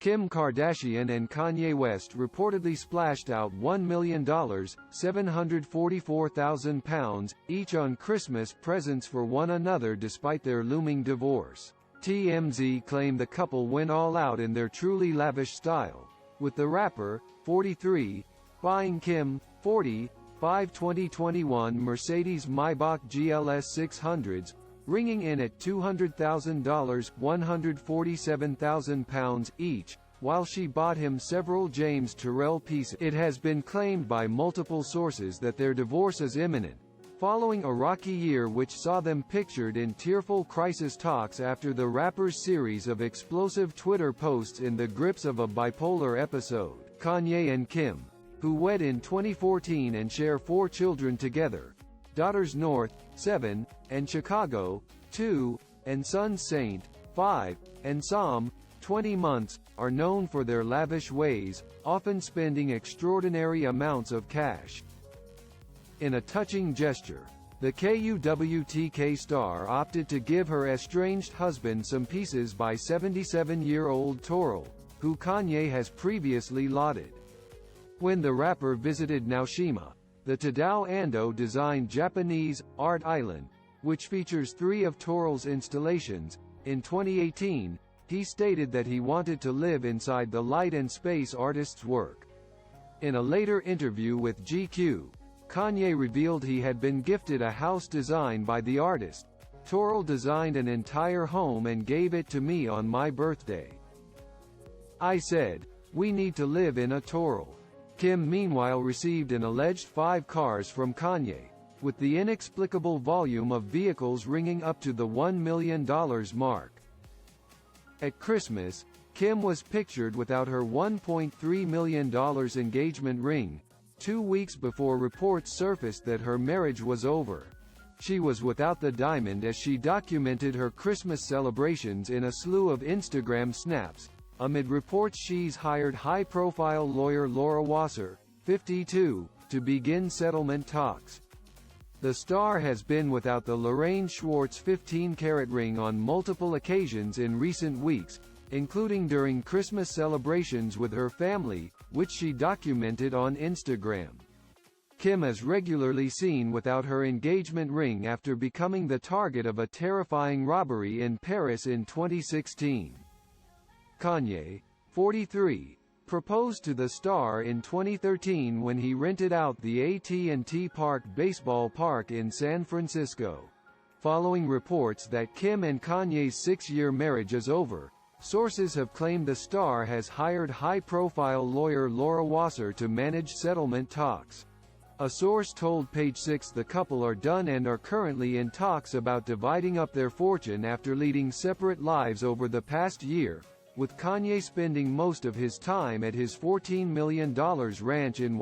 Kim Kardashian and Kanye West reportedly splashed out $1 million, £744,000, each on Christmas presents for one another despite their looming divorce. TMZ claimed the couple went all out in their truly lavish style, with the rapper, 43, buying Kim, 40, 2021 Mercedes-Maybach GLS 600s, ringing in at $200,000, £147,000 each, while she bought him several James Terrell pieces. It has been claimed by multiple sources that their divorce is imminent, following a rocky year which saw them pictured in tearful crisis talks after the rapper's series of explosive Twitter posts in the grips of a bipolar episode. Kanye and Kim, who wed in 2014 and share 4 children together, daughters North, 7, and Chicago, 2, and sons Saint, 5, and Psalm, 20 months, are known for their lavish ways, often spending extraordinary amounts of cash. In a touching gesture, the KUWTK star opted to give her estranged husband some pieces by 77-year-old Toral, who Kanye has previously lauded. When the rapper visited Naoshima, the Tadao Ando-designed Japanese art island, which features 3 of Toral's installations, in 2018, he stated that he wanted to live inside the light and space artist's work. In a later interview with GQ, Kanye revealed he had been gifted a house designed by the artist. Toral designed an entire home and gave it to me on my birthday. I said, we need to live in a Toral. Kim meanwhile received an alleged 5 cars from Kanye, with the inexplicable volume of vehicles ringing up to the $1 million mark. At Christmas, Kim was pictured without her $1.3 million engagement ring, 2 weeks before reports surfaced that her marriage was over. She was without the diamond as she documented her Christmas celebrations in a slew of Instagram snaps, amid reports she's hired high-profile lawyer Laura Wasser, 52, to begin settlement talks. The star has been without the Lorraine Schwartz 15-carat ring on multiple occasions in recent weeks, including during Christmas celebrations with her family, which she documented on Instagram. Kim is regularly seen without her engagement ring after becoming the target of a terrifying robbery in Paris in 2016. Kanye, 43, proposed to the star in 2013 when he rented out the AT&T Park baseball park in San Francisco. Following reports that Kim and Kanye's 6-year marriage is over, sources have claimed the star has hired high-profile lawyer Laura Wasser to manage settlement talks. A source told Page Six the couple are done and are currently in talks about dividing up their fortune after leading separate lives over the past year, with Kanye spending most of his time at his $14 million ranch in